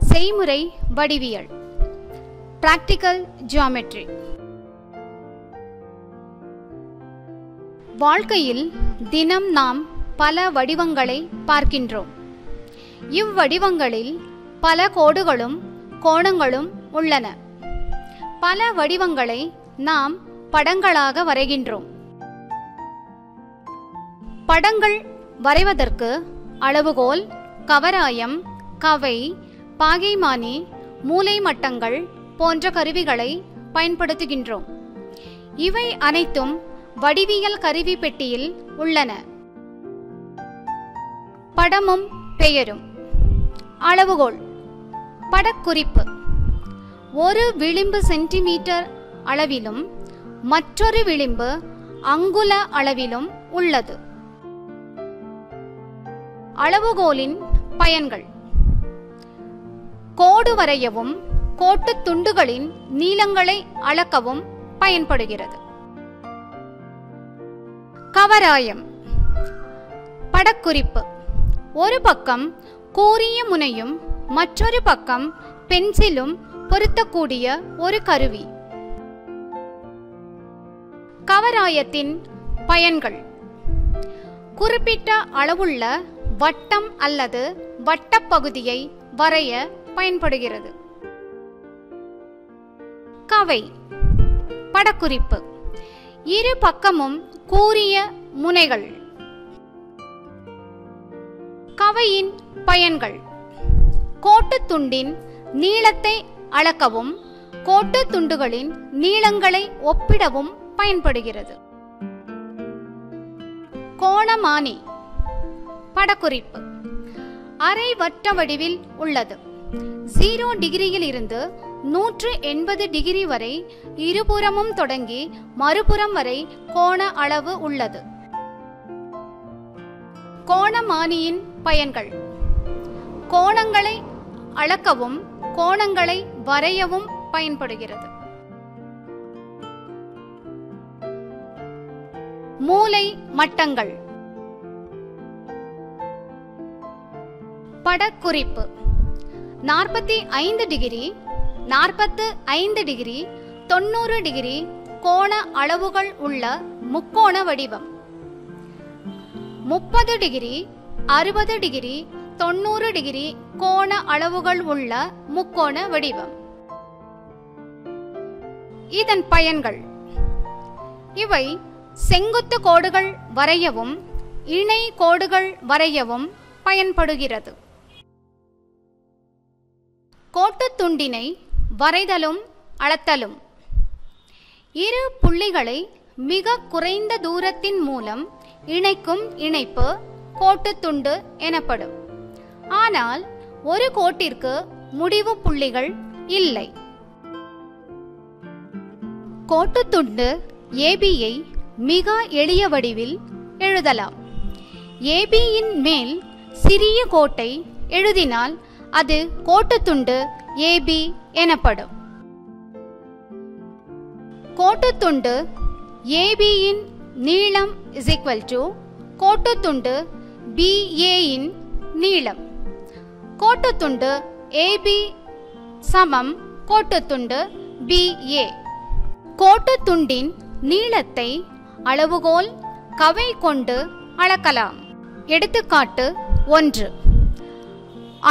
செய்முறை வடிவியல் practical geometry. வாழ்க்கையில் தினம் நாம் பல வடிவங்களை பார்க்கின்றோம். இவ்வடிவங்களில் பல கோடுகளும் கோணங்களும் உள்ளன. பல வடிவங்களை நாம் படங்களாக வரைகின்றோம். படங்கள் வரைவதற்கு அளவுகோல், கவராயம், கவை, பாகைமானி, மூலை மட்டங்கள் போன்ற கருவிகளை பயன்படுத்துகின்றோம். இவை அனைத்தும் வடிவியல் கருவி பெட்டியில் உள்ளன. படமும் பெயரும். அளவுகோல். படக்குறிப்பு. ஒரு விளிம்பு சென்டிமீட்டர் அளவிலும் மற்றொரு விளிம்பு அங்குல அளவிலும் உள்ளது. அளவுகோலின் பயன்கள். கோடு வரையவும் கோட்டு துண்டுகளின் நீளங்களை அளக்கவும் பயன்படுகிறது. கவராயம். படக்குறிப்பு. ஒரு பக்கம் கூரிய முனையும் மற்றொரு பக்கம் பென்சிலும் பொருத்தக்கூடிய ஒரு கருவி. கவராயத்தின் பயன்கள். குறிப்பிட்ட அளவுள்ள வட்டம் அல்லது வட்டப்பகுதியை வரைய பயன்படுகிறது. கவை. படக்குறிப்பு. இரு பக்கமும் கூரிய முனைகள். கவையின் பயன்கள். கோட்டு துண்டின் நீளத்தை அளக்கவும் கோட்டு துண்டுகளின் நீளங்களை ஒப்பிடவும் பயன்படுகிறது. கோணமானி. படக்குறிப்பு. அரை வட்ட வடிவில் உள்ளது. 0 டிகிரியில் இருந்து 180 டிகிரி வரை இருபுறமும் தொடங்கி மறுபுறம் வரை கோண அளவு உள்ளது. கோணமானியின் பயன்கள். கோணங்களை அளக்கவும் கோணங்களை வரையவும் பயன்படுகிறது. மூலை மட்டங்கள். படக்குறிப்பு. 45 டிகிரி, 45 டிகிரி, 90 டிகிரி கோண அளவுகள் உள்ள முக்கோண வடிவம். 30 டிகிரி, 60 டிகிரி, 90 டிகிரி கோண அளவுகள் உள்ள முக்கோண வடிவம். இதன் பயன்கள். இவை செங்குத்து கோடுகள் வரையவும் இணை கோடுகள் வரையவும் பயன்படுகிறது. கோட்டுத் துண்டினை வரைதலும் அளத்தலும். இரு புள்ளிகளை மிக குறைந்த தூரத்தின் மூலம் இணைக்கும் இணைப்பு கோட்டுத் துண்டு எனப்படும். ஆனால் ஒரு கோட்டிற்கு முடிவு புள்ளிகள் இல்லை. கோட்டுத் துண்டு ஏபியை மிக எளிய வடிவில் எழுதலாம். ஏபியின் மேல் சிறிய கோட்டை எழுதினால் அது கோட்டுத்துண்டு ஏபி எனப்படும். கோட்டுத்துண்டு ஏபியின் நீளம் கோட்டுத்துண்டு பிஏயின் நீளம். கோட்டுத்துண்டு ஏபி சமம் கோட்டுத்துண்டு பிஏ. கோட்டுத்துண்டின் நீளத்தை அளவுகோல் கவை கொண்டு அளக்கலாம். எடுத்துக்காட்டு 1.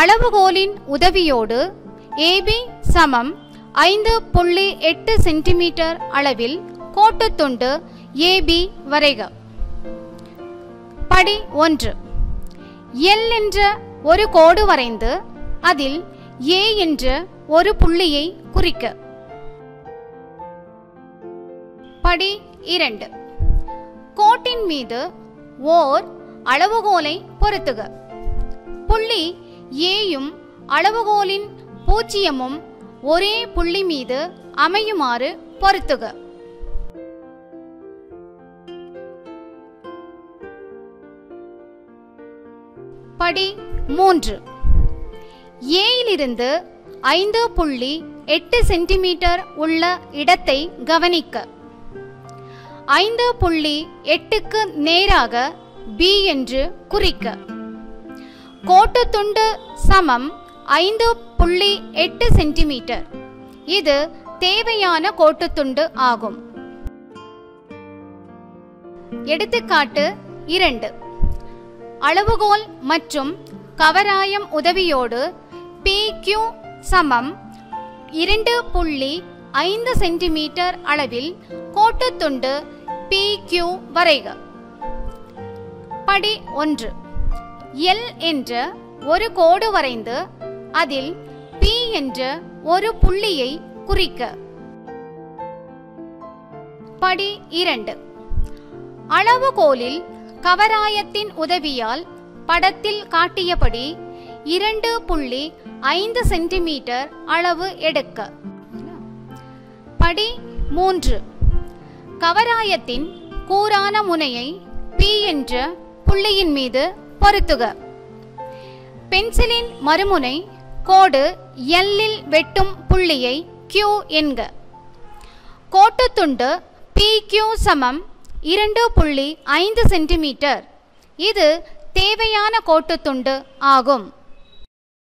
அளவுகோலின் உதவியோடு ஏபி சமம் 5.8 சென்டிமீட்டர் அளவில் கோட்டுத்துண்டு ஏபி வரைக. படி 1. எல் என்ற ஒரு கோடு வரைந்து அதில் ஏ என்ற ஒரு புள்ளியை குறிக்க. படி 2. கோட்டின் மீது ஓர் அளவுகோலை பொருத்துக. புள்ளி ஏயும் அளவுகோலின் 0ம் ஒரே புள்ளி மீது அமையுமாறு பொருத்துக. படி 3. ஏயிலிருந்து 5.8 சென்டிமீட்டர் உள்ள இடத்தை கவனிக்க. 5.8க்கு நேராக பி என்று குறிக்க. கோட்டுத்துண்டு சமம் 5.8 சென்டிமீட்டர். இது தேவையான கோட்டுத்துண்டு ஆகும். எடுத்துக்காட்டு 2. அளவுகோல் மற்றும் கவராயம் உதவியோடு PQ சமம் 2.5 சென்டிமீட்டர் அளவில் கோட்டுத்துண்டு PQ வரைக. படி 1. L என்ற ஒரு கோடு வரைந்து அதில் P என்ற ஒரு புள்ளியை குறிக்க. படி 2. அளவுகோலில் கவராயத்தின் உதவியால் படத்தில் காட்டியபடி 2.5 சென்டிமீட்டர் அளவு எடுக்க. படி 3. கவராயத்தின் கூரான முனையை P என்ற புள்ளியின் மீது பொருத்துக. பென்சிலின் மறுமுனை கோடு L இல் வெட்டும் புள்ளியை Q என்க. கோட்டுத்துண்டு PQ சமம் 2.5 சென்டிமீட்டர். இது தேவையான கோட்டுத்துண்டு ஆகும்.